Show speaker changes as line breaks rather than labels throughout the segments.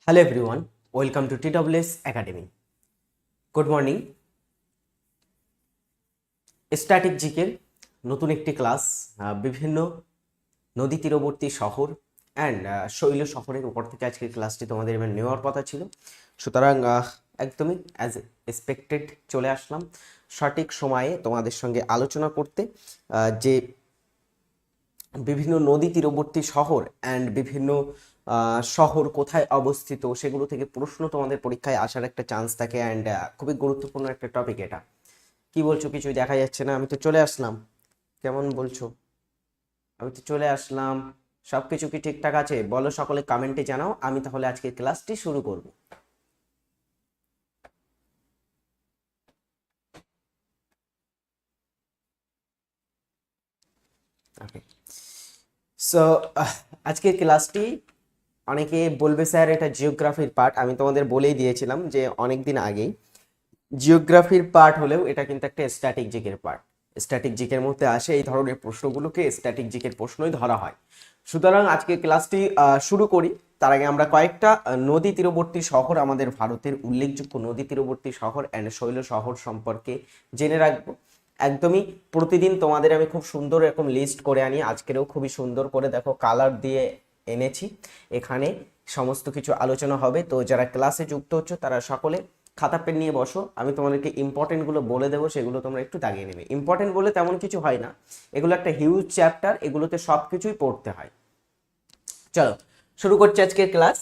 Hello everyone, welcome to TWS Academy. Good morning. Static জিকের নতুন একটি ক্লাস বিভিন্ন নদী তীরবর্তী শহর অ্যান্ড শৈল শহরের উপর থেকে আজকের ক্লাসটি তোমাদের এবার নেওয়ার কথা ছিল। সুতরাং একদমই অ্যাজ এক্সপেক্টেড চলে আসলাম সঠিক সময়ে তোমাদের সঙ্গে আলোচনা করতে যে বিভিন্ন নদী তীরবর্তী শহর অ্যান্ড বিভিন্ন শহর কোথায় অবস্থিত সেগুলো থেকে প্রশ্ন তোমাদের পরীক্ষায় আসার একটা চান্স থাকে অ্যান্ড খুবই গুরুত্বপূর্ণ একটা টপিক এটা। কি বলছো? কিছুই দেখা যাচ্ছে না। আমি তো চলে আসলাম। কেমন বলছো? আমি তো চলে আসলাম। সব কিছু কি ঠিকঠাক আছে? বলো, সকলে কমেন্টে জানাও। আমি তাহলে আজকে ক্লাসটি শুরু করব। ওকে, সো আজকের ক্লাসটি অনেকে বলবে স্যার এটা জিওগ্রাফির পার্ট। আমি তোমাদের বলেই দিয়েছিলাম যে অনেক দিন আগেই জিওগ্রাফির পার্ট হলেও এটা কিন্তু একটা স্ট্যাটিক জিকের পার্ট। স্ট্যাটিক জিকের মধ্যে আসে এই ধরনের প্রশ্নগুলোকে স্ট্যাটিক জিকের প্রশ্নই ধরা হয়। সুতরাং আজকে ক্লাসটি শুরু করি। তার আগে আমরা কয়েকটা নদী তীরবর্তী শহর, আমাদের ভারতের উল্লেখযোগ্য নদী তীরবর্তী শহর অ্যান্ড শৈল শহর সম্পর্কে জেনে রাখবো। একদমই প্রতিদিন তোমাদের আমি খুব সুন্দর এরকম লিস্ট করে আনি। আজকেরও খুবই সুন্দর করে দেখো কালার দিয়ে এনেছি। এখানে সমস্ত কিছু আলোচনা হবে। তো যারা ক্লাসে যুক্ত হচ্ছে তারা সকলে খাতা পেন নিয়ে বসো। আমি তোমাদেরকে ইম্পর্টেন্টগুলো বলে দেবো, সেগুলো তোমরা একটু দাগিয়ে নেবে। ইম্পর্টেন্ট বলে তেমন কিছু হয় না, এগুলো একটা হিউজ চ্যাপ্টার, এগুলোতে সব কিছুই পড়তে হয়। চলো শুরু করছি আজকের ক্লাস।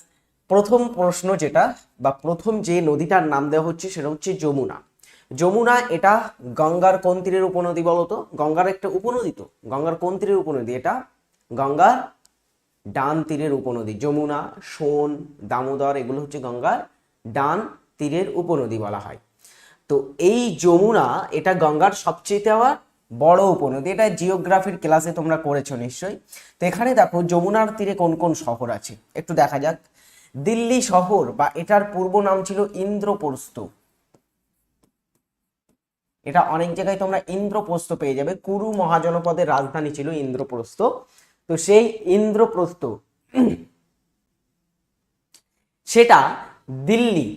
প্রথম প্রশ্ন যেটা বা প্রথম যে নদীটার নাম দেওয়া হচ্ছে সেটা হচ্ছে যমুনা। যমুনা এটা গঙ্গার কোন তীরের উপনদী বলো তো? গঙ্গার একটা উপনদী। তো গঙ্গার কোন তীরের উপনদী এটা? গঙ্গার ডান তীরের উপনদী। যমুনা, সোন, দামোদর এগুলো হচ্ছে গঙ্গার ডান তীরের উপনদী বলা হয়। তো এই যমুনা এটা গঙ্গার সবচেয়ে বড় উপনদী। এটা জিওগ্রাফির ক্লাসে তোমরা করেছো নিশ্চয়ই। তো এখানে দেখো যমুনার তীরে কোন কোন শহর আছে একটু দেখা যাক। দিল্লি শহর বা এটার পূর্ব নাম ছিল ইন্দ্রপ্রস্থ। এটা অনেক জায়গায় তোমরা ইন্দ্রপ্রস্থ পেয়ে যাবে। কুরু মহাজনপদের রাজধানী ছিল ইন্দ্রপ্রস্থ। তো সেই ইন্দ্রপ্রস্থ সেটা দিল্লি,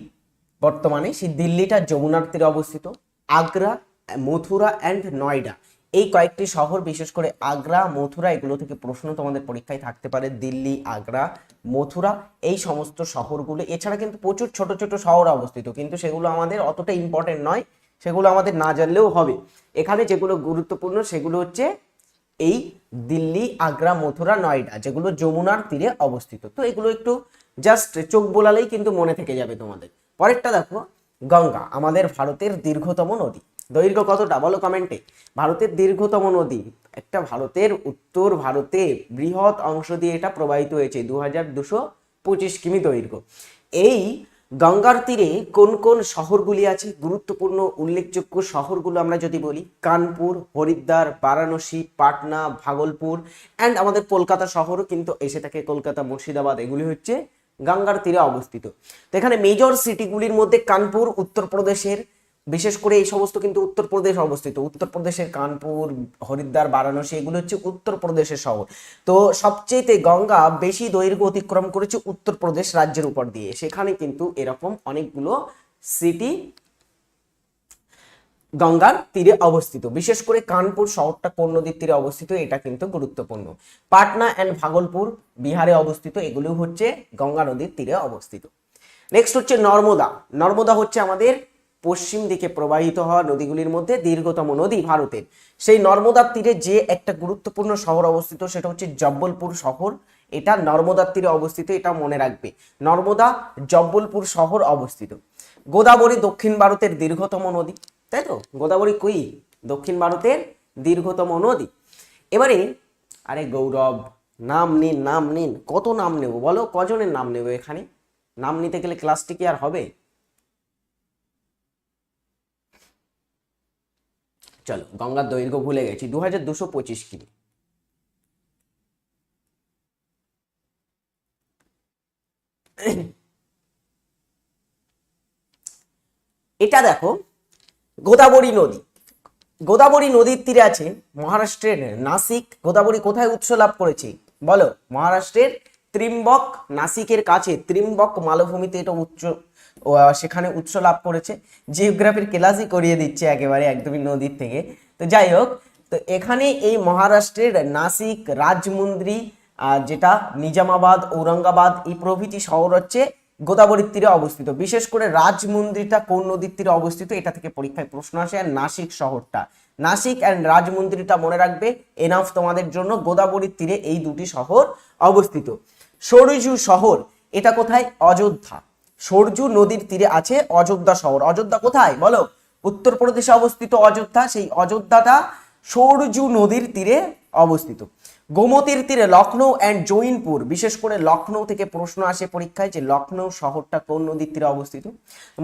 বর্তমানে সেই দিল্লিটা যমুনার তীরে অবস্থিত। আগ্রা, মথুরা অ্যান্ড নয়ডা এই কয়েকটি শহর, বিশেষ করে আগ্রা, মথুরা এগুলো থেকে প্রশ্ন তোমাদের পরীক্ষায় থাকতে পারে। দিল্লি, আগ্রা, মথুরা এই সমস্ত শহরগুলো, এছাড়া কিন্তু প্রচুর ছোট ছোট শহর অবস্থিত, কিন্তু সেগুলো আমাদের অতটা ইম্পর্টেন্ট নয়, সেগুলো আমাদের না জানলেও হবে। এখানে যেগুলো গুরুত্বপূর্ণ সেগুলো হচ্ছে এই দিল্লি, আগ্রা, মথুরা, নয়ডা, যেগুলো যমুনার তীরে অবস্থিত। তো এগুলো একটু জাস্ট চোখ বোলালেই কিন্তু মনে থেকে যাবে তোমাদের। পরেরটা দেখো, গঙ্গা আমাদের ভারতের দীর্ঘতম নদী। দৈর্ঘ্য কতটা বলো কমেন্টে? ভারতের দীর্ঘতম নদী, একটা ভারতের উত্তর ভারতে বৃহৎ অংশ দিয়ে এটা প্রবাহিত হয়েছে, 2225 কিমি দৈর্ঘ্য। এই গঙ্গার তীরে কোন কোন শহরগুলি আছে? গুরুত্বপূর্ণ উল্লেখযোগ্য শহরগুলো আমরা যদি বলি, কানপুর, হরিদ্বার, বারাণসী, পাটনা, ভাগলপুর অ্যান্ড আমাদের কলকাতা শহরও কিন্তু এসে থাকে, কলকাতা, মুর্শিদাবাদ এগুলি হচ্ছে গঙ্গার তীরে অবস্থিত। তো এখানে মেজর সিটিগুলির মধ্যে কানপুর উত্তরপ্রদেশের, বিশেষ করে এই সমস্ত কিন্তু উত্তরপ্রদেশ অবস্থিত। উত্তরপ্রদেশের কানপুর, হরিদ্বার, বারাণসী এগুলো হচ্ছে উত্তরপ্রদেশের শহর। তো সবচেয়ে গঙ্গা বেশি দৈর্ঘ্য অতিক্রম করেছে উত্তরপ্রদেশ রাজ্যের উপর দিয়ে। সেখানে কিন্তু এরকম অনেকগুলো সিটি গঙ্গার তীরে অবস্থিত। বিশেষ করে কানপুর শহরটা কোন নদীর তীরে অবস্থিত এটা কিন্তু গুরুত্বপূর্ণ। পাটনা অ্যান্ড ভাগলপুর বিহারে অবস্থিত, এগুলো হচ্ছে গঙ্গা নদীর তীরে অবস্থিত। নেক্সট হচ্ছে নর্মদা। নর্মদা হচ্ছে আমাদের পশ্চিম দিকে প্রবাহিত হওয়া নদীগুলির মধ্যে দীর্ঘতম নদী ভারতের। সেই নর্মদার তীরে যে একটা গুরুত্বপূর্ণ শহর অবস্থিত সেটা হচ্ছে জব্বলপুর শহর। এটা নর্মদার তীরে অবস্থিত, এটা মনে রাখবে। নর্মদা, জব্বলপুর শহর অবস্থিত। গোদাবরী দক্ষিণ ভারতের দীর্ঘতম নদী, তাই তো? গোদাবরী কই? দক্ষিণ ভারতের দীর্ঘতম নদী। এবারে আরে গৌরব, নাম নিন, নাম নিন। কত নাম নেব বলো? কজনের নাম নেব এখানে? নাম নিতে গেলে ক্লাসটি কি আর হবে? চলো, গঙ্গার দৈর্ঘ্য ভুলে গেছি, 2225 কিমি। এটা দেখো গোদাবরী নদী। গোদাবরী নদীর তীরে আছে মহারাষ্ট্রের নাসিক। গোদাবরী কোথায় উৎস লাভ করেছে বলো? মহারাষ্ট্রের ত্রিম্বক, নাসিকের কাছে ত্রিম্বক মালভূমিতে এটা সেখানে উৎস লাভ করেছে। জিওগ্রাফির ক্লাসই করিয়ে দিচ্ছে একেবারে একদমই নদীর থেকে। তো যাই হোক, তো এখানে এই মহারাষ্ট্রের নাসিক, রাজমুন্দ্রি, যেটা নিজামাবাদ, ঔরঙ্গাবাদ এই প্রভৃতি শহর হচ্ছে গোদাবরীর তীরে অবস্থিত। বিশেষ করে রাজমুন্দ্রিটা কোন নদীর তীরে অবস্থিত এটা থেকে পরীক্ষায় প্রশ্ন আসে। আর নাসিক শহরটা, নাসিক অ্যান্ড রাজমুন্দ্রিটা মনে রাখবে, এনাফ তোমাদের জন্য। গোদাবরীর তীরে এই দুটি শহর অবস্থিত। সরজু শহর এটা কোথায়? অযোধ্যা। সরজু নদীর তীরে আছে অযোধ্যা শহর। অযোধ্যা কোথায় বলো? উত্তরপ্রদেশে অবস্থিত অযোধ্যা। সেই অযোধ্যাটা সরজু নদীর তীরে অবস্থিত। গোমতীর তীরে লখনৌ অ্যান্ড জৈনপুর, বিশেষ করে লখনৌ থেকে প্রশ্ন আসে পরীক্ষায় যে লখনৌ শহরটা কোন নদীর তীরে অবস্থিত।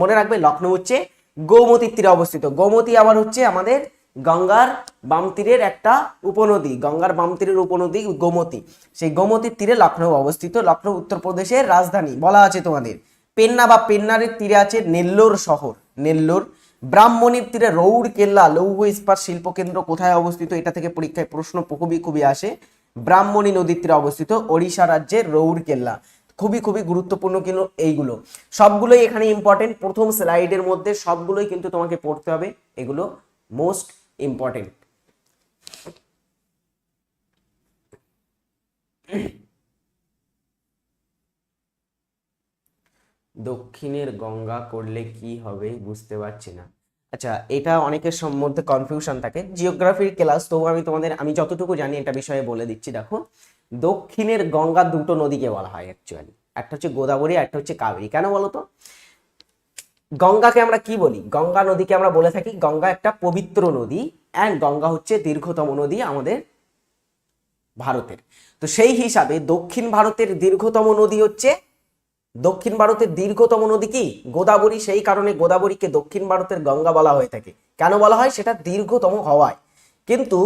মনে রাখবে লখনৌ হচ্ছে গোমতীর তীরে অবস্থিত। গোমতী আবার হচ্ছে আমাদের গঙ্গার বাম তীরের একটা উপনদী, গঙ্গার বাম তীরের উপনদী গোমতী। সেই গোমতীর তীরে লখনৌ অবস্থিত। লখনৌ উত্তরপ্রদেশের রাজধানী বলা আছে তোমাদের। পেন্না বা পেন্নারের তীরে আছে নেল্লোর শহর, নেল্লোর। ব্রাহ্মণীর তীরে রৌড়কেল্লা লৌহ ইস্পাত শিল্প কেন্দ্র কোথায় অবস্থিত? এটা থেকে পরীক্ষায় প্রশ্ন খুবই আসে। ব্রাহ্মণী নদীর তীরে অবস্থিত ওড়িশা রাজ্যের রৌড়কেল্লা। খুবই গুরুত্বপূর্ণ কিন্তু এইগুলো সবগুলোই এখানে ইম্পর্টেন্ট। প্রথম স্লাইডের মধ্যে সবগুলোই কিন্তু তোমাকে পড়তে হবে, এগুলো মোস্ট ইম্পর্টেন্ট। দক্ষিণের গঙ্গা করলে কি হবে বুঝতে পারছি না। আচ্ছা, এটা অনেকের মধ্যে কনফিউশন থাকে। জিওগ্রাফির ক্লাস, তো আমি যতটুকু জানি এটা বিষয়ে বলে দিচ্ছি। দেখো, দক্ষিণের গঙ্গা দুটো নদীকে বলা হয় অ্যাকচুয়ালি, একটা হচ্ছে গোদাবরী, একটা হচ্ছে কাবেরী। কেন বলো তো? গঙ্গাকে আমরা কি বলি? গঙ্গা নদীকে আমরা বলে থাকি গঙ্গা একটা পবিত্র নদী, অ্যান্ড গঙ্গা হচ্ছে দীর্ঘতম নদী আমাদের ভারতের। তো সেই হিসাবে দক্ষিণ ভারতের দীর্ঘতম নদী হচ্ছে, দক্ষিণ ভারতের দীর্ঘতম নদী কি? গোদাবরী। সেই কারণে গোদাবরীকে দক্ষিণ ভারতের গঙ্গা বলা হয়ে থাকে। কেন বলা হয়? সেটা দীর্ঘতম হওয়ায়। কিন্তু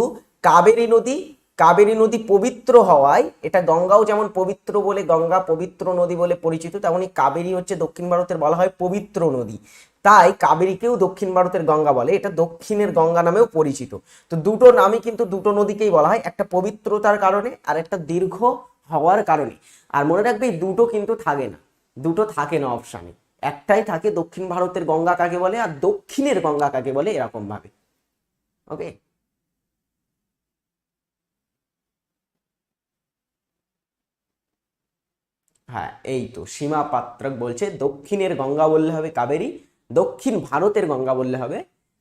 কাবেরী নদী পবিত্র হওয়ায়, এটা গঙ্গাও যেমন পবিত্র বলে গঙ্গা পবিত্র নদী বলে পরিচিত, তেমনি কাবেরী হচ্ছে দক্ষিণ ভারতের বলা হয় পবিত্র নদী। তাই কাবেরীকেও দক্ষিণ ভারতের গঙ্গা বলে, এটা দক্ষিণের গঙ্গা নামেও পরিচিত। তো দুটো নামই কিন্তু দুটো নদীকেই বলা হয়, একটা পবিত্রতার কারণে আর একটা দীর্ঘ হওয়ার কারণে। আর মনে রাখবে এই দুটো কিন্তু থাকে না, দুটো থাকে না অপশানে, একটাই থাকে। দক্ষিণ ভারতের গঙ্গা কাকে বলে আর দক্ষিণের গঙ্গা কাকে বলে, এরকম ভাবে। ওকে, হ্যাঁ এই তো সীমা পাত্রক বলছে দক্ষিণের গঙ্গা বললে হবে কাবেরী, দক্ষিণ ভারতের গঙ্গা বললে হবে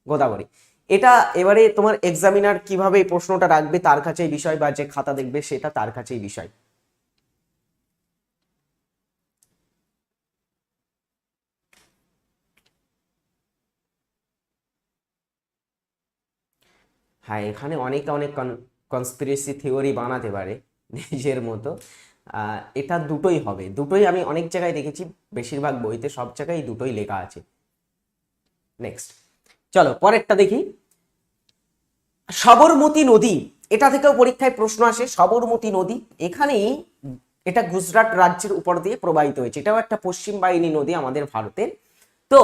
গোদাবরী। এটা এবারে তোমার এক্সামিনার কিভাবে এই প্রশ্নটা রাখবে তার কাছেই বিষয়, বা যে খাতা দেখবে সেটা তার কাছেই বিষয়। হ্যাঁ, এখানে অনেকে অনেক কনস্পিরেসি থিওরি বানাতে পারে নিজের মতো। এটা দুটোই হবে, দুটোই আমি অনেক জায়গায় দেখেছি, বেশিরভাগ বইতে সব জায়গায় দুটোই লেখা আছে। নেক্সট, চলো পরেরটা দেখি। সবরমতী নদী, এটা থেকেও পরীক্ষায় প্রশ্ন আসে। সবরমতী নদী এখানেই, এটা গুজরাট রাজ্যের উপর দিয়ে প্রবাহিত হয়েছে। এটাও একটা পশ্চিম বাহিনী নদী আমাদের ভারতের। তো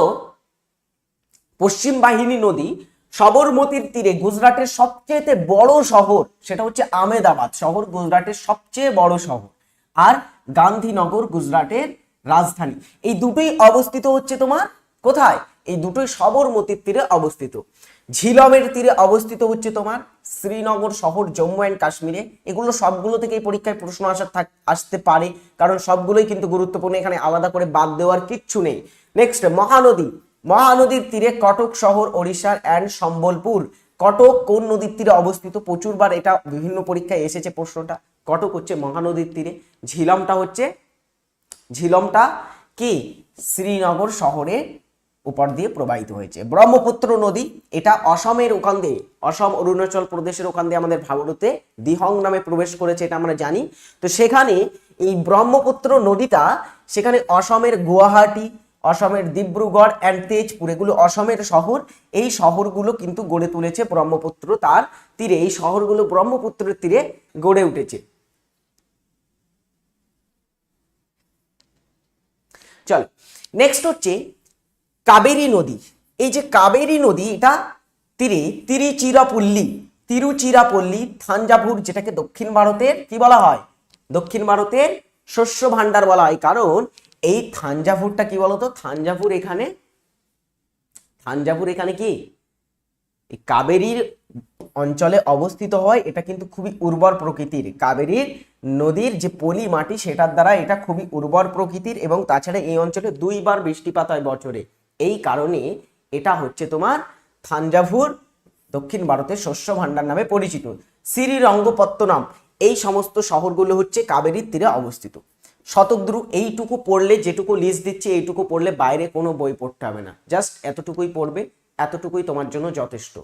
পশ্চিম বাহিনী নদী সবরমতীর তীরে গুজরাটের সবচেয়ে বড় শহর সেটা হচ্ছে আহমেদাবাদ শহর, গুজরাটের সবচেয়ে বড় শহর। আর গান্ধীনগর গুজরাটের রাজধানী। এই দুটোই অবস্থিত হচ্ছে তোমার কোথায়? এই দুটোই সবরমতীর তীরে অবস্থিত। ঝিলমের তীরে অবস্থিত হচ্ছে তোমার শ্রীনগর শহর, জম্মু অ্যান্ড কাশ্মীরে। এগুলো সবগুলো থেকেই পরীক্ষায় প্রশ্ন আসতে পারে, কারণ সবগুলোই কিন্তু গুরুত্বপূর্ণ, এখানে আলাদা করে বাদ দেওয়ার কিচ্ছু নেই। নেক্সট, মহানদী, মহানদীর তীরে কটক শহর ওড়িশার অ্যান্ড সম্বলপুর। কটক কোন নদীর তীরে অবস্থিত? প্রচুরবার এটা বিভিন্ন পরীক্ষায় এসেছে প্রশ্নটা। কটক হচ্ছে মহানদীর তীরে। ঝিলমটা কি? শ্রীনগর শহরের উপর দিয়ে প্রবাহিত হয়েছে। ব্রহ্মপুত্র নদী, এটা অসমের ওখান দিয়ে, অসম অরুণাচল প্রদেশের ওখান দিয়ে আমাদের ভারতে দিহং নামে প্রবেশ করেছে, এটা আমরা জানি। তো সেখানে এই ব্রহ্মপুত্র নদীটা, সেখানে অসমের গুয়াহাটি, অসমের ডিব্রুগড় অ্যান্ড তেজপুর, এগুলো অসমের শহর। এই শহরগুলো কিন্তু গড়ে তুলেছে ব্রহ্মপুত্র তার তীরে। এই শহরগুলো ব্রহ্মপুত্রের তীরে গড়ে উঠেছে। চলো নেক্সট হচ্ছে কাবেরী নদী। এই যে কাবেরী নদী, এটা তীরে তিরুচিরাপল্লী থাঞ্জাভুর, যেটাকে দক্ষিণ ভারতের কি বলা হয়? দক্ষিণ ভারতের শস্য ভান্ডার বলা হয়, কারণ এই থাঞ্জাভুরটা কি বলতো, থাঞ্জাভুর এখানে কি এই কাবেরীর অঞ্চলে অবস্থিত হয়। এটা কিন্তু খুবই উর্বর প্রকৃতির, কাবেরীর নদীর যে পলি মাটি সেটার দ্বারা এটা খুবই উর্বর প্রকৃতির, এবং তাছাড়া এই অঞ্চলে 2বার বৃষ্টিপাত হয় বছরে। এই কারণে এটা হচ্ছে তোমার থাঞ্জাভুর দক্ষিণ ভারতের শস্য ভান্ডার নামে পরিচিত। শ্রীরঙ্গপত্তনম, এই সমস্ত শহরগুলো হচ্ছে কাবেরীর তীরে অবস্থিত। শতদ্রু, এইটুকু পড়লে, যেটুকু লিস্ট দিচ্ছে এইটুকু পড়লে বাইরে কোনো বই পড়তে হবে না, জাস্ট এতটুকুই পড়বে, এতটুকুই তোমার জন্য যথেষ্ট।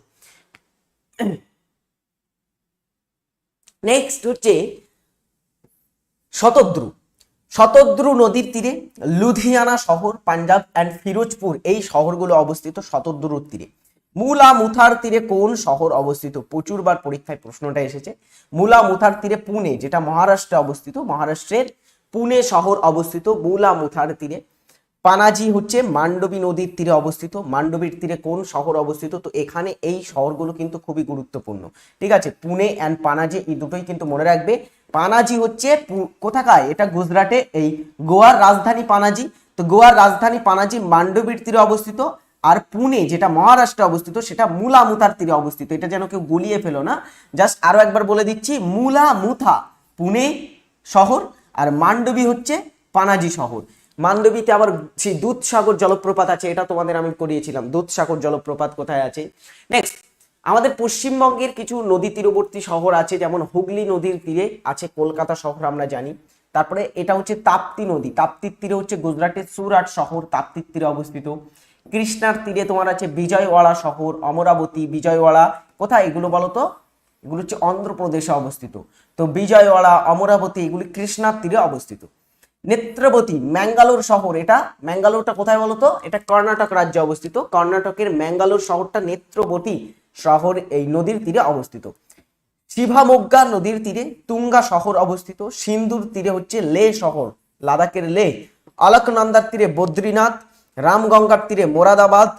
নেক্সট হচ্ছে শতদ্রু। শতদ্রু নদীর তীরে লুধিয়ানা শহর, পাঞ্জাব অ্যান্ড ফিরোজপুর, এই শহরগুলো অবস্থিত শতদ্রুর তীরে। মুলা মুথার তীরে কোন শহর অবস্থিত? প্রচুরবার পরীক্ষায় প্রশ্নটা এসেছে। মুলা মুথার তীরে পুনে, যেটা মহারাষ্ট্রে অবস্থিত, মহারাষ্ট্রের পুনে শহর অবস্থিত মুলা মুথার তীরে। পানাজি হচ্ছে মান্ডবী নদীর তীরে অবস্থিত। মান্ডবীর তীরে কোন শহর অবস্থিত? তো এখানে এই শহরগুলো কিন্তু খুবই গুরুত্বপূর্ণ, ঠিক আছে। পুনে অ্যান্ড পানাজি, এই দুটোই কিন্তু মনে রাখবে। পানাজি হচ্ছে কোথাকায়? এটা গুজরাটে, এই গোয়ার রাজধানী পানাজি। তো গোয়ার রাজধানী পানাজি মান্ডবীর তীরে অবস্থিত। আর পুনে, যেটা মহারাষ্ট্রে অবস্থিত, সেটা মুলা মুথার তীরে অবস্থিত। এটা যেন কেউ গুলিয়ে ফেলো না, জাস্ট আরো একবার বলে দিচ্ছি, মুলা মুথা পুনে শহর, আর মান্ডবী হচ্ছে পানাজি শহর। মান্ডবীতে আবার সেই দুধসাগর জলপ্রপাত আছে, এটা তোমাদের আমি করিয়েছিলাম, দুধসাগর জলপ্রপাত কোথায় আছে। নেক্সট, আমাদের পশ্চিমবঙ্গের কিছু নদী তীরবর্তী শহর আছে, যেমন হুগলি নদীর তীরে আছে কলকাতা শহর, আমরা জানি। তারপরে এটা হচ্ছে তাপ্তি নদী, তাপ্তির তীরে হচ্ছে গুজরাটের সুরাট শহর, তাপ্তির তীরে অবস্থিত। কৃষ্ণার তীরে তোমার আছে বিজয়ওয়াড়া শহর, অমরাবতী, বিজয়ওয়াড়া, কোথায় এগুলো বলো তো? এগুলো হচ্ছে অন্ধ্রপ্রদেশে অবস্থিত। তো বিজয়ওয়াড়া, অমরাবতী, এগুলি কৃষ্ণার তীরে অবস্থিত। নেত্রবতী, ম্যাঙ্গালোর শহর, এটা ম্যাঙ্গালোরটা কোথায় বলতো? এটা কর্ণাটক রাজ্যে অবস্থিত। কর্ণাটকের ম্যাঙ্গালোর শহরটা নেত্রবতী শহর এই নদীর তীরে অবস্থিত। শিভামোগ্গা নদীর তীরে তুঙ্গা শহর অবস্থিত। সিন্ধুর তীরে হচ্ছে লে শহর, লাদাখের লে। আলকনন্দার তীরে বদ্রীনাথ, রামগঙ্গার তীরে মোরাদাবাদ,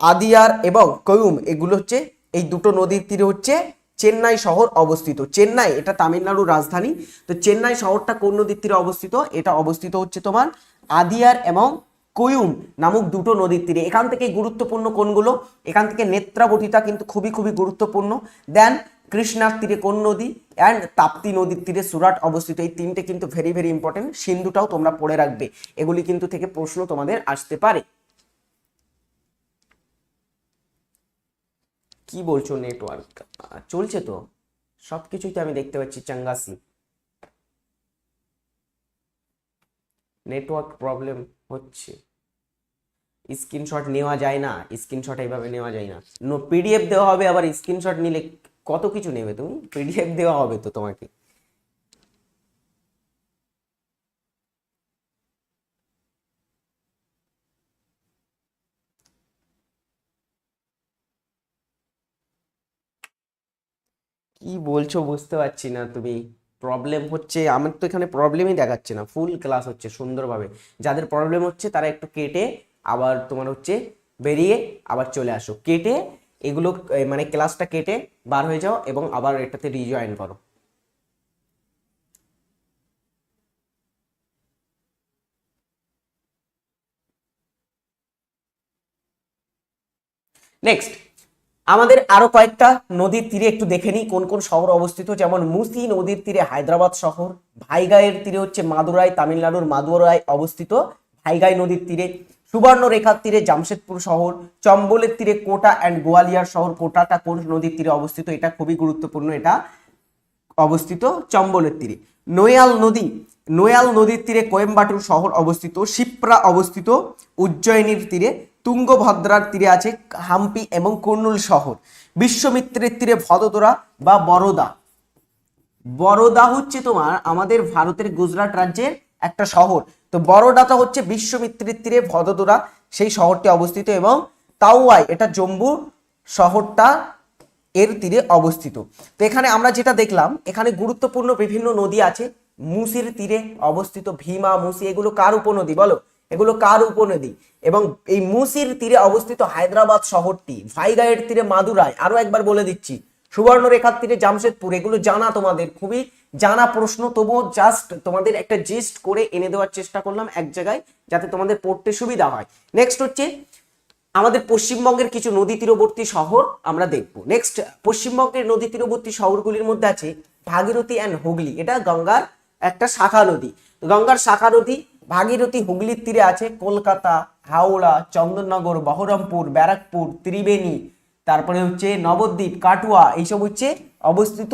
আদিয়ার এবং কয়ুম, এগুলো হচ্ছে এই দুটো নদীর তীরে হচ্ছে চেন্নাই শহর অবস্থিত। চেন্নাই এটা তামিলনাড়ুর রাজধানী। তো চেন্নাই শহরটা কোন নদীর তীরে অবস্থিত? এটা অবস্থিত হচ্ছে তোমার আদিয়ার এবং কয়ুম নামক দুটো নদীর তীরে। এখান থেকে গুরুত্বপূর্ণ কোনগুলো? এখান থেকে নেত্রাবতীটা কিন্তু খুবই খুবই গুরুত্বপূর্ণ। দেন কৃষ্ণার তীরে কোন নদী? অ্যান্ড তাপ্তি নদীর তীরে সুরাট অবস্থিত। এই তিনটে কিন্তু ভেরি ভেরি ইম্পর্টেন্ট। সিন্ধুটাও তোমরা পড়ে রাখবে, এগুলি কিন্তু থেকে প্রশ্ন তোমাদের আসতে পারে। কি বলছো? নেটওয়ার্ক চলছে তো, সবকিছুই তো আমি দেখতে পাচ্ছি চাঙ্গাসি। নেটওয়ার্ক প্রবলেম হচ্ছে, স্ক্রিনশট নেওয়া যায় না, স্ক্রিনশট এইভাবে নেওয়া যায় না। পিডিএফ দেওয়া হবে, আবার স্ক্রিনশট নিলে কত কিছু নেবে তুমি, পিডিএফ দেওয়া হবে তো তোমাকে। কি বলছো বুঝতে পারছি না তুমি। প্রবলেম হচ্ছে, আমার তো এখানে প্রবলেমই দেখাচ্ছে না, ফুল ক্লাস হচ্ছে সুন্দরভাবে। যাদের প্রবলেম হচ্ছে তারা একটু কেটে আবার তোমার হচ্ছে বেরিয়ে আবার চলে আসো, কেটে এগুলো মানে ক্লাসটা কেটে বার হয়ে যাও এবং আবার এটাতে রিজয়েন করো। নেক্সট, আমাদের আরো কয়েকটা নদীর তীরে একটু দেখে নিই কোন কোন শহর অবস্থিত। যেমন মুসি নদীর তীরে হায়দ্রাবাদ শহর। ভাইগাইয়ের তীরে হচ্ছে মাদুরাই, তামিলনাড়ুর মাদুরাই অবস্থিত ভাইগাই নদীর তীরে। সুবর্ণ রেখার তীরে জামশেদপুর শহর। চম্বলের তীরে কোটা অ্যান্ড গোয়ালিয়র শহর। কোটাটা কোন নদীর তীরে অবস্থিত? এটা খুবই গুরুত্বপূর্ণ, এটা অবস্থিত চম্বলের তীরে। নোয়াল নদীর তীরে কোয়েম্বাটুর শহর অবস্থিত। শিপ্রা অবস্থিত উজ্জয়িনীর তীরে। তুঙ্গভদ্রার তীরে আছে হাম্পি এবং কুর্নুল শহর। বিশ্বমিত্রের তীরে ভদোদরা বা বরোদা। বরোদা হচ্ছে তোমার আমাদের ভারতের গুজরাট রাজ্যের একটা শহর। তো বরোদাটা হচ্ছে বিশ্বমিত্রের তীরে ভদোদরা সেই শহরটি অবস্থিত। এবং তাওয়াই, এটা জম্মু শহরটা এর তীরে অবস্থিত। তো এখানে আমরা যেটা দেখলাম, এখানে গুরুত্বপূর্ণ বিভিন্ন নদী আছে। মুসির তীরে অবস্থিত ভীমা, মুসি, এগুলো কার উপনদী বলো? এগুলো কার উপনদী? এবং এই মুসির তীরে অবস্থিত হায়দ্রাবাদ শহরটি। ভাইগাইয়ের তীরে মাদুরাই, আরো একবার বলে দিচ্ছি। সুবর্ণরেখার তীরে জামশেদপুর, এগুলো জানা তোমাদের, খুবই জানা প্রশ্ন, তবুও জাস্ট তোমাদের একটা জিস্ট করে এনে দেওয়ার চেষ্টা করলাম এক জায়গায়, যাতে তোমাদের পড়তে সুবিধা হয়। নেক্সট হচ্ছে আমাদের পশ্চিমবঙ্গের কিছু নদী তীরবর্তী শহর আমরা দেখব। নেক্সট, পশ্চিমবঙ্গের নদী তীরবর্তী শহরগুলির মধ্যে আছে ভাগীরথী অ্যান্ড হুগলি। এটা গঙ্গার একটা শাখা নদী। গঙ্গার শাখা নদী ভাগীরথী হুগলির তীরে আছে কলকাতা, হাওড়া, চন্দননগর, বহরমপুর, ব্যারাকপুর, ত্রিবেণী, তারপরে হচ্ছে নবদ্বীপ, কাটুয়া, এইসব হচ্ছে অবস্থিত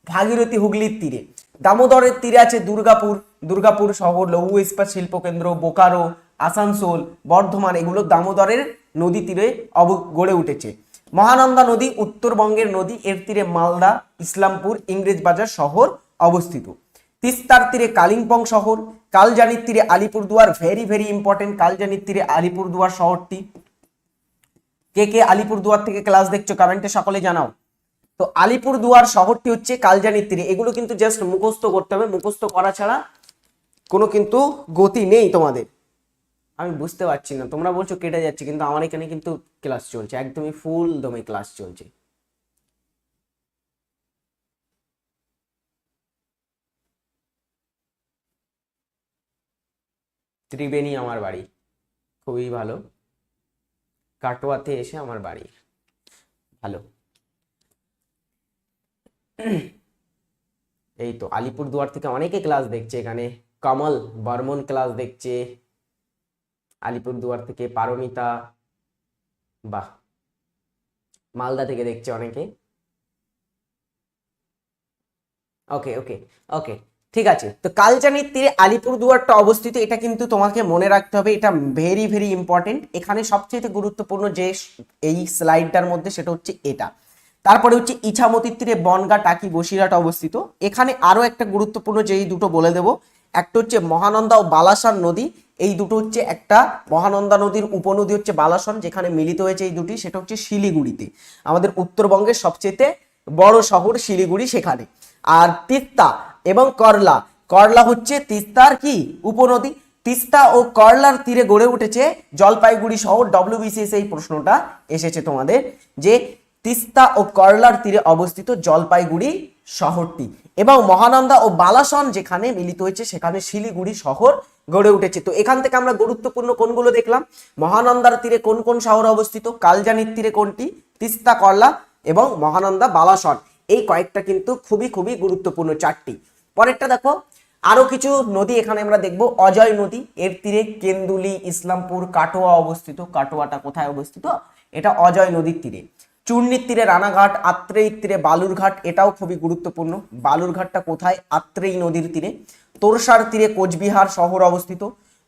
ভাগীরথী হুগলির তীরে। দামোদরের তীরে আছে দুর্গাপুর, দুর্গাপুর শহর, লৌহ ইস্পাত শিল্পকেন্দ্র, বোকারো, আসানসোল, বর্ধমান, এগুলো দামোদরের নদী তীরে গড়ে উঠেছে। মহানন্দা নদী উত্তরবঙ্গের নদী, এর তীরে মালদা, ইসলামপুর, ইংরেজবাজার শহর অবস্থিত। তিস্তার তীরে কালিম্পং শহর, কালজানির তীরে আলিপুরদুয়ার, ভেরি ভেরি ইম্পর্টেন্ট, কালজানির তীরে আলিপুরদুয়ার শহরটি। কে কে আলিপুরদুয়ার থেকে ক্লাস দেখছো কমেন্টে সকলে জানাও। তো আলিপুরদুয়ার শহরটি হচ্ছে কালজানির তীরে। এগুলো কিন্তু জাস্ট মুখস্থ করতে হবে, মুখস্থ করা ছাড়া কোনো কিন্তু গতি নেই তোমাদের। আমি বুঝতে পারছি না, তোমরা বলছো কেটে যাচ্ছে, কিন্তু আমার এখানে কিন্তু ক্লাস চলছে, একদমই ফুল দমে ক্লাস চলছে। ত্রিবেণী আমার বাড়ি, খুবই ভালো। কাটোয়াতে এসে আমার বাড়ি, ভালো। এই তো আলিপুরদুয়ার থেকে অনেকে ক্লাস দেখছে, এখানে কমল বর্মন ক্লাস দেখছে আলিপুরদুয়ার থেকে, পারমিতা, বাহ, মালদা থেকে দেখছে অনেকে। ওকে ওকে ওকে, ঠিক আছে। তো কালজানির তীরে আলিপুরদুয়ারটা অবস্থিত, এটা কিন্তু তোমাকে মনে রাখতে হবে, এটা ভেরি ভেরি ইম্পর্টেন্ট। এখানে সবচেয়ে গুরুত্বপূর্ণ যে এই স্লাইডটার মধ্যে সেটা হচ্ছে এটা। তারপরে হচ্ছে ইছামতির তীরে বনগাঁ, টাকি, বসিরহাট অবস্থিত। এখানে আরো একটা গুরুত্বপূর্ণ যেই দুটো বলে দেবো, একটা হচ্ছে মহানন্দা ও বালাসন নদী। এই দুটো হচ্ছে, একটা মহানন্দা নদীর উপনদী হচ্ছে বালাসন, যেখানে মিলিত হয়েছে এই দুটি, সেটা হচ্ছে শিলিগুড়িতে। আমাদের উত্তরবঙ্গের সবচেয়ে বড় শহর শিলিগুড়ি, সেখানে। আর তিস্তা এবং করলা, করলা হচ্ছে তিস্তার কি উপনদী। তিস্তা ও করলার তীরে গড়ে উঠেছে জলপাইগুড়ি শহর। ডব্লিউবিসিএস এই প্রশ্নটা এসেছে তোমাদের, যে তিস্তা ও করলার তীরে অবস্থিত জলপাইগুড়ি শহরটি। এবং মহানন্দা ও বালাসন যেখানে মিলিত হয়েছে, সেখানে শিলিগুড়ি শহর গড়ে উঠেছে। তো এখান থেকে আমরা গুরুত্বপূর্ণ কোনগুলো দেখলাম, মহানন্দার তীরে কোন কোন শহর অবস্থিত, কালজানির তীরে কোনটি, তিস্তা, করলা এবং মহানন্দা, বালাসন, এই কয়েকটা কিন্তু খুবই খুবই গুরুত্বপূর্ণ চারটি। পরেরটা দেখো, আরো কিছু নদী এখানে আমরা দেখব। অজয় নদী, এর তীরে কেন্দুলি, ইসলামপুর, কাটোয়া অবস্থিত। কাটোয়াটা কোথায় অবস্থিত, এটা অজয় নদীর তীরে। চূর্ণির তীরে রানাঘাট, আত্রেয়ীর তীরে বালুরঘাট, এটাও খুবই গুরুত্বপূর্ণ। বালুরঘাটটা কোথায়, আত্রেয়ী নদীর তীরে। তোরসার তীরে কোচবিহার শহর অবস্থিত।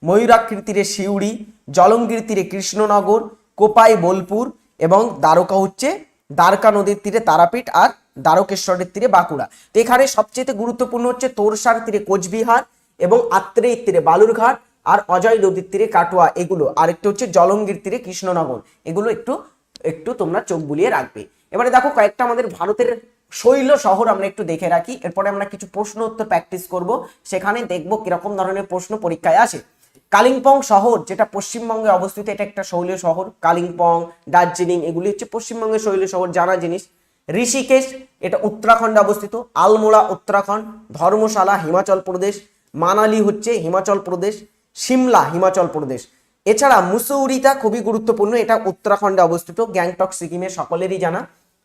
ময়ূরাক্ষীর তীরে সিউড়ি, জলঙ্গির তীরে কৃষ্ণনগর, কোপাই বোলপুর এবং দ্বারকা হচ্ছে দ্বারকা নদীর তীরে তারাপীঠ, আর দ্বারকেশ্বরের তীরে বাঁকুড়া। তো এখানে সবচেয়ে গুরুত্বপূর্ণ হচ্ছে তোরসার তীরে কোচবিহার এবং আত্রেয়ীর তীরে বালুরঘাট আর অজয় নদীর তীরে কাটোয়া, এগুলো। আর একটু হচ্ছে জলঙ্গির তীরে কৃষ্ণনগর, এগুলো একটু একটু তোমরা চোখ বুলিয়ে রাখবে। এবারে দেখো কয়েকটা আমাদের ভারতের শৈল শহর আমরা একটু দেখে রাখি, এরপরে আমরা কিছু প্রশ্ন উত্তর প্র্যাকটিস করব, সেখানে দেখবো কিরকম ধরনের প্রশ্ন পরীক্ষায় আসে। কালিম্পং শহর, যেটা পশ্চিমবঙ্গে অবস্থিত, এটা একটা শৈল শহর। কালিম্পং, দার্জিলিং, এগুলি হচ্ছে পশ্চিমবঙ্গের শৈল শহর, জানা জিনিস। ঋষিকেশ, এটা উত্তরাখণ্ডে অবস্থিত। আলমোড়া উত্তরাখণ্ড। ধর্মশালা হিমাচল প্রদেশ। মানালি হচ্ছে হিমাচল প্রদেশ। সিমলা হিমাচল প্রদেশ। এছাড়া মুসৌরিটা খুবই গুরুত্বপূর্ণ, এটা উত্তরাখণ্ডে অবস্থিত। গ্যাংটক সিকিমের সকলেরই জানা।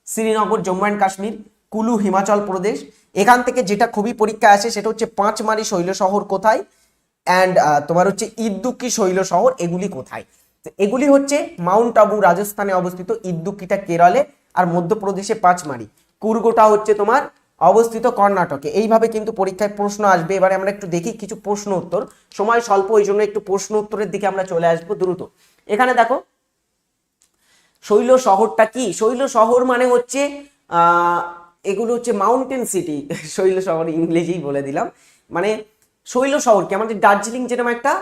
শ্রীনগর জম্মু অ্যান্ড কাশ্মীর। কুলু হিমাচল প্রদেশ। এখান থেকে যেটা খুবই পরীক্ষায় আসে সেটা হচ্ছে পাঁচমারি শৈল শহর কোথায়, অ্যান্ড তোমার হচ্ছে ইদ্দুকি শৈল শহর, এগুলি কোথায়। তো এগুলি হচ্ছে মাউন্ট আবু রাজস্থানে অবস্থিত, ইদ্দুকিটা কেরলে, আর মধ্যপ্রদেশে পাঁচমারি। কুর্গোটা হচ্ছে তোমার অবস্থিত কর্ণাটকে। এইভাবে কিন্তু পরীক্ষায় প্রশ্ন আসবে। এবারে আমরা একটু দেখি কিছু প্রশ্ন উত্তর, সময় স্বল্প, ওই জন্য একটু প্রশ্ন উত্তরের দিকে আমরা চলে আসবো দ্রুত। এখানে দেখো শৈল শহরটা কি, শৈল শহর মানে হচ্ছে এগুলো হচ্ছে মাউন্টেন সিটি। শৈল শহর ইংরেজি বলে দিলাম, মানে শৈল শহর কি আমাদের দার্জিলিং যেরকম একটা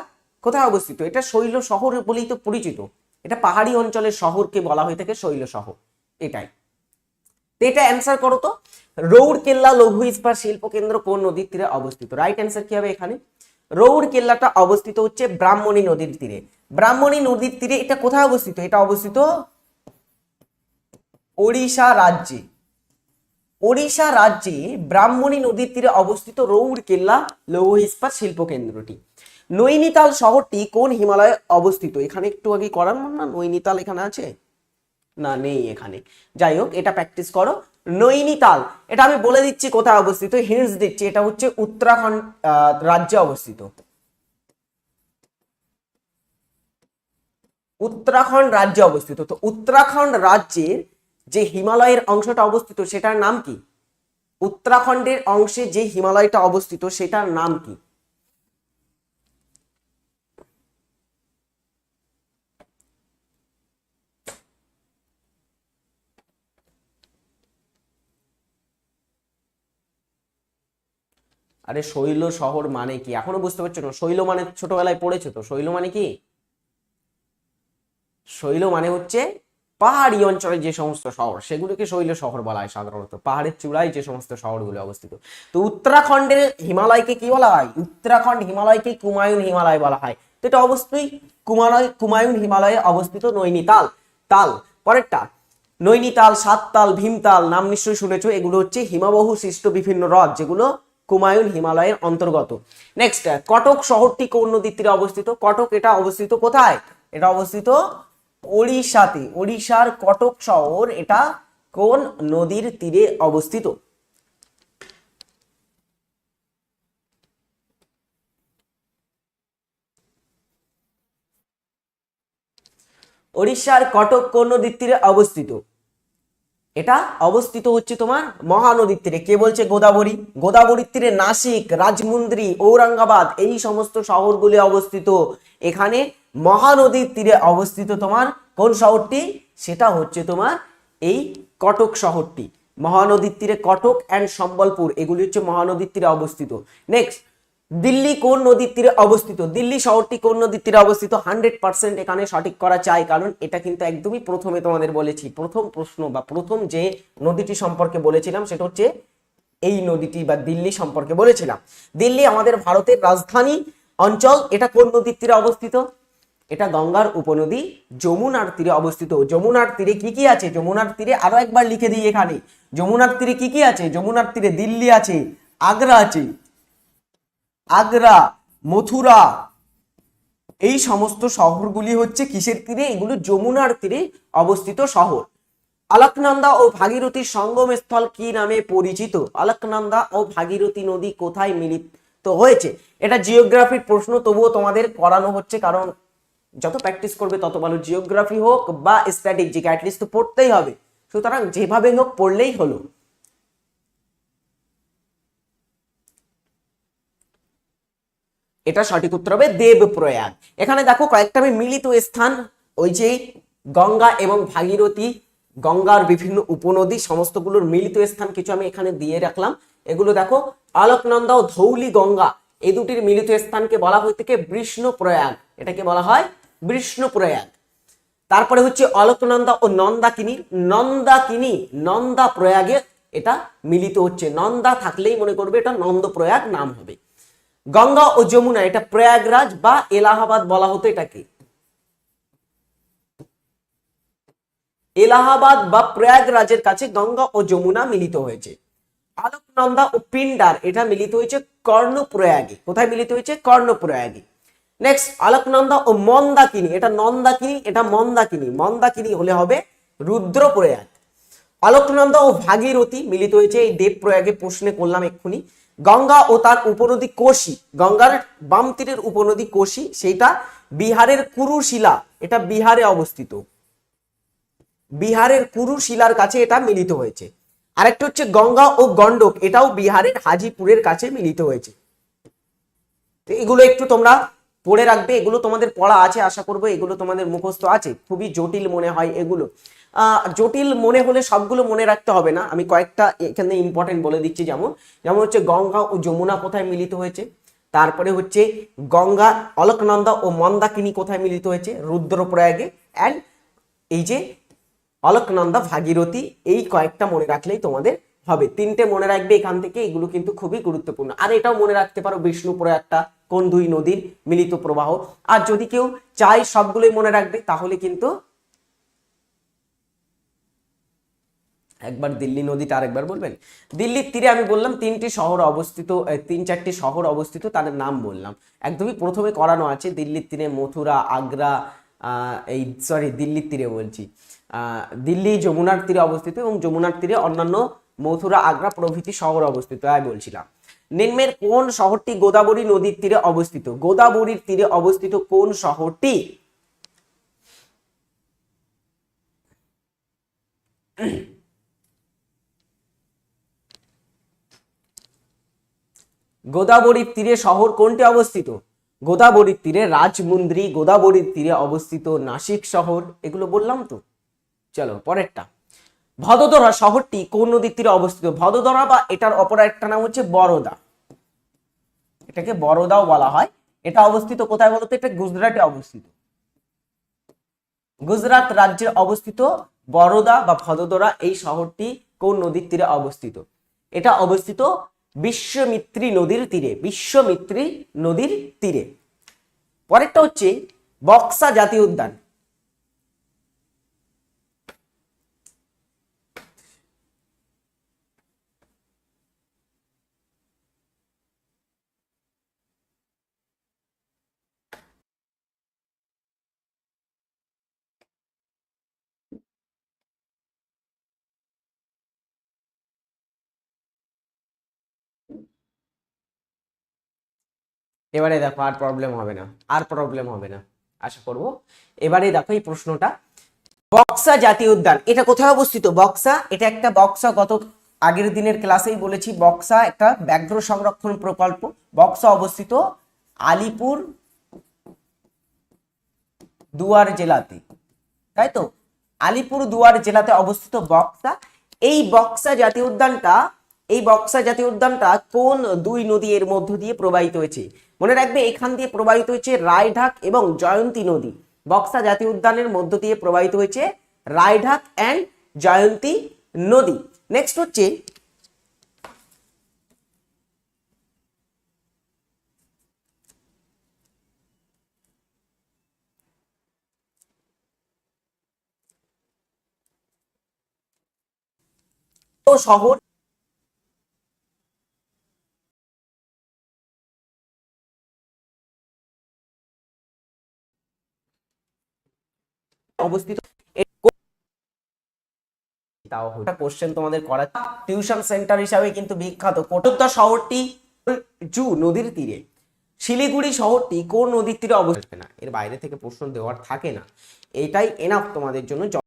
কোথায় অবস্থিত, এটা শৈল শহর বলেই তো পরিচিত। এটা পাহাড়ি অঞ্চলের শহরকে বলা হয়ে থাকে শৈল শহর, এটাই। তো এটা অ্যান্সার করো তো, রৌরকেল্লা লৌহ ইস্পাত শিল্প কেন্দ্র কোন নদীর তীরে অবস্থিত? রাইট অ্যান্সার কি হবে এখানে? রৌরকেল্লাটা অবস্থিত হচ্ছে ব্রাহ্মণী নদীর তীরে। ব্রাহ্মণী নদীর তীরে এটা কোথায় অবস্থিত? এটা অবস্থিত ওড়িশা রাজ্যে। ওড়িশা রাজ্যে ব্রাহ্মণী নদীর তীরে অবস্থিত রৌরকেল্লা লৌহ ইস্পাত শিল্প কেন্দ্রটি। নৈনিতাল শহরটি কোন হিমালয়ে অবস্থিত? এখানে একটু আগে করার না, নৈনিতাল এখানে আছে না, নেই এখানে। যাই হোক, এটা প্র্যাকটিস করো। নৈনিতাল, এটা আমি বলে দিচ্ছি কোথায় অবস্থিত, হিন্টস দিচ্ছি, এটা হচ্ছে উত্তরাখণ্ড রাজ্যে অবস্থিত। উত্তরাখণ্ড রাজ্যে অবস্থিত। তো উত্তরাখণ্ড রাজ্যের যে হিমালয়ের অংশটা অবস্থিত সেটার নাম কি? উত্তরাখণ্ডের অংশে যে হিমালয়টা অবস্থিত সেটার নাম কি? আরে শৈল শহর মানে কি এখনো বুঝতে পারছো না? শৈল মানে ছোটবেলায় পড়েছো তো, শৈল মানে কি? শৈল মানে হচ্ছে পাহাড়ি অঞ্চলে যে সমস্ত শহর সেগুলোকে শৈল শহর বলা হয় সাধারণত, পাহাড়ের চূড়ায় যে সমস্ত শহরগুলো অবস্থিত। তো উত্তরাখণ্ডের হিমালয়কে কি বলা হয়? উত্তরাখণ্ড হিমালয়কে কুমায়ুন হিমালয় বলা হয়। তো এটা অবশ্যই কুমায়ুন হিমালয়ে অবস্থিত নৈনিতাল। তাল পরেরটা, নৈনিতাল, সাততাল, ভীমতাল নাম নিশ্চয়ই শুনেছো, এগুলো হচ্ছে হিমাবহ সৃষ্ট বিভিন্ন হ্রদ যেগুলো কুমায়ুন হিমালয়ের অন্তর্গত। নেক্সট, কটক শহরটি কোন নদীর তীরে অবস্থিত? কটক এটা অবস্থিত কোথায়? এটা অবস্থিত ওড়িশাতে। ওড়িশার কটক শহর, এটা কোন নদীর তীরে অবস্থিত? ওড়িশার কটক কোন নদীর তীরে অবস্থিত? এটা অবস্থিত হচ্ছে তোমার মহানদীর তীরে। কে বলছে? গোদাবরী। গোদাবরীর তীরে নাসিক, রাজমুন্দ্রি, ঔরঙ্গাবাদ এই সমস্ত শহরগুলি অবস্থিত। এখানে মহানদীর তীরে অবস্থিত তোমার কোন শহরটি? সেটা হচ্ছে তোমার এই কটক শহরটি। মহানদীর তীরে কটক অ্যান্ড সম্বলপুর এগুলি হচ্ছে মহানদীর তীরে অবস্থিত। নেক্সট, দিল্লি কোন নদীর তীরে অবস্থিত? দিল্লি শহরটি কোন নদীর তীরে অবস্থিত? 100% এখানে সঠিক করা চাই, কারণ এটা কিন্তু একদমই প্রথমে তোমাদের বলেছি, প্রথম প্রশ্ন বা প্রথম যে নদীটি সম্পর্কে বলেছিলাম সেটা হচ্ছে এই নদীটি বা দিল্লি সম্পর্কে বলেছিলাম। দিল্লি আমাদের ভারতের রাজধানী অঞ্চল। এটা কোন নদীর তীরে অবস্থিত? এটা গঙ্গার উপনদী যমুনার তীরে অবস্থিত। যমুনার তীরে কি কি আছে? যমুনার তীরে আরো একবার লিখে দিই এখানে, যমুনার তীরে কি কি আছে? যমুনার তীরে দিল্লি আছে, আগ্রা আছে, আগ্রা, মথুরা এই সমস্ত শহরগুলি হচ্ছে কিসের তীরে? এগুলো যমুনার তীরে অবস্থিত শহর। আলকনন্দা ও ভাগীরথীর সঙ্গম স্থল কি নামে পরিচিত? আলকনন্দা ও ভাগীরথী নদী কোথায় মিলিত হয়েছে? এটা জিওগ্রাফির প্রশ্ন, তবুও তোমাদের করানো হচ্ছে, কারণ যত প্র্যাকটিস করবে তত ভালো। জিওগ্রাফি হোক বা স্ট্র্যাটেজিক অ্যাটলিস্ট তো পড়তেই হবে, সুতরাং যেভাবে হোক পড়লেই হলো। এটা সঠিক উত্তর হবে দেবপ্রয়াগ। এখানে দেখো কয়েকটা আমি মিলিত স্থান, ওই যে গঙ্গা এবং ভাগীরথী, গঙ্গার বিভিন্ন উপনদী সমস্তগুলোর মিলিত স্থান কিছু আমি এখানে দিয়ে রাখলাম। এগুলো দেখো, আলোকনন্দা ও ধৌলি গঙ্গা এই দুটির মিলিত স্থানকে বলা হয়ে থাকে বিষ্ণুপ্রয়াগ। এটাকে বলা হয় বিষ্ণুপ্রয়াগ। তারপরে হচ্ছে অলকনন্দা ও নন্দাকিনী। নন্দাকিনী নন্দা প্রয়াগে এটা মিলিত হচ্ছে। নন্দা থাকলেই মনে করবে এটা নন্দপ্রয়াগ নাম হবে। গঙ্গা ও যমুনা এটা প্রয়াগরাজ বা এলাহাবাদ বলা হতো এটাকে। এলাহাবাদ বা প্রয়াগরাজের কাছে গঙ্গা ও যমুনা মিলিত হয়েছে। আলোকনন্দা ও পিন্ডার এটা মিলিত হয়েছে কর্ণপ্রয়াগে। কোথায় মিলিত হয়েছে? কর্ণপ্রয়াগে। নেক্সট, আলোকনন্দা ও মন্দাকিনী এটা নন্দাকিনী, এটা মন্দাকিনী। মন্দাকিনী হলে হবে রুদ্রপ্রয়াগ। আলোকনন্দা ও ভাগীরথী মিলিত হয়েছে এই দেবপ্রয়াগে, প্রশ্নে করলাম এক্ষুনি। গঙ্গা ও তার উপনদী কোশি, গঙ্গার বাম তীরের উপনদী কোশি, সেইটা বিহারের কুরুশিলা, এটা বিহারে অবস্থিত। বিহারের কুরুশিলার কাছে এটা মিলিত হয়েছে। আরেকটা হচ্ছে গঙ্গা ও গন্ডক, এটাও বিহারের হাজিপুরের কাছে মিলিত হয়েছে। তো এগুলো একটু তোমরা পড়ে রাখবে, এগুলো তোমাদের পড়া আছে আশা করবো, এগুলো তোমাদের মুখস্থ আছে। খুবই জটিল মনে হয় এগুলো, জটিল মনে হলে সবগুলো মনে রাখতে হবে না, আমি কয়েকটা এখানে ইম্পর্টেন্ট বলে দিচ্ছি। যেমন যেমন হচ্ছে গঙ্গা ও যমুনা কোথায় মিলিত হয়েছে, তারপরে হচ্ছে গঙ্গা, অলকনন্দা ও মন্দাকিনী কোথায় মিলিত হয়েছে, রুদ্রপ্রয়াগে, অ্যান্ড এই যে অলকনন্দা ভাগীরথী, এই কয়েকটা মনে রাখলেই তোমাদের হবে। তিনটে মনে রাখবে এখান থেকে, এগুলো কিন্তু খুবই গুরুত্বপূর্ণ। আর এটাও মনে রাখতে পারো বিষ্ণুপ্রয়াগটা কোন দুই নদীর মিলিত প্রবাহ। আর যদি কেউ চাই সবগুলোই মনে রাখবে তাহলে কিন্তু একবার দিল্লি নদীটা আরেকবার বলবেন। দিল্লির তীরে আমি বললাম তিনটি শহর অবস্থিত, তিন চারটি শহর অবস্থিত, তাদের নাম বললাম। একদমই প্রথমে করানো আছে দিল্লির তীরে মথুরা, আগ্রা, এই সরি দিল্লির তীরে বলছি, দিল্লি যমুনার তীরে অবস্থিত এবং যমুনার তীরে অন্যান্য মথুরা, আগ্রা প্রভৃতি শহর অবস্থিত, তাই বলছিলাম। নিম্নের কোন শহরটি গোদাবরী নদীর তীরে অবস্থিত? গোদাবরীর তীরে অবস্থিত কোন শহরটি? গোদাবরীর তীরে শহর কোনটি অবস্থিত? গোদাবরীর তীরে রাজমুন্দ্রি, গোদাবরীর তীরে অবস্থিত নাসিক শহর, এগুলো বললাম তো। চলো পরেরটা। ভদোদরা শহরটি কোন নদীর তীরে অবস্থিত? ভদোদরা বা এটার অপর একটা নাম হচ্ছে বরোদা, এটাকে বরোদাও বলা হয়। এটা অবস্থিত কোথায় বলতো? এটা গুজরাটে অবস্থিত। গুজরাট রাজ্যের অবস্থিত বরোদা বা ভদোদরা এই শহরটি কোন নদীর তীরে অবস্থিত? এটা অবস্থিত বিশ্বমিত্রী নদীর তীরে, বিশ্বমিত্রী নদীর তীরে। পরেরটা হচ্ছে বক্সা জাতীয় উদ্যান। এবারে দেখো আর প্রবলেম হবে না, আর প্রবলেম হবে না আশা করব। এবারে দেখো এই প্রশ্নটা, বক্সা জাতীয় উদ্যান এটা কোথায় অবস্থিত? বক্সা, এটা একটা বক্সা, গত আগের দিনের ক্লাসেই বলেছি বক্সা একটা ব্যাঘ্র সংরক্ষণ প্রকল্প। বক্সা অবস্থিত আলিপুর দুয়ার জেলাতে, তাই তো? আলিপুর দুয়ার জেলাতে অবস্থিত বক্সা। এই বক্সা জাতীয় উদ্যানটা, এই বক্সা জাতীয় উদ্যানটা কোন দুই নদী এর মধ্য দিয়ে প্রবাহিত হয়েছে? মনে রাখবে এখান দিয়ে প্রবাহিত হয়েছে রায়ঢাক এবং জয়ন্তী নদী। বক্সা জাতীয় উদ্যানের মধ্য দিয়ে প্রবাহিত হয়েছে রায়ঢাক অ্যান্ড জয়ন্তী নদী। নেক্সট হচ্ছে শহর অবস্থিত। তাও কোশ্চেন তোমাদের করা টিউশন সেন্টার হিসাবে কিন্তু বিখ্যাত। কোটদ্দা শহরটি জু নদীর তীরে। শিলিগুড়ি শহরটি কোন নদীর তীরে অবস্থিত? না, এর বাইরে থেকে প্রশ্ন দেওয়ার থাকে না, এটাই এনাফ তোমাদের জন্য।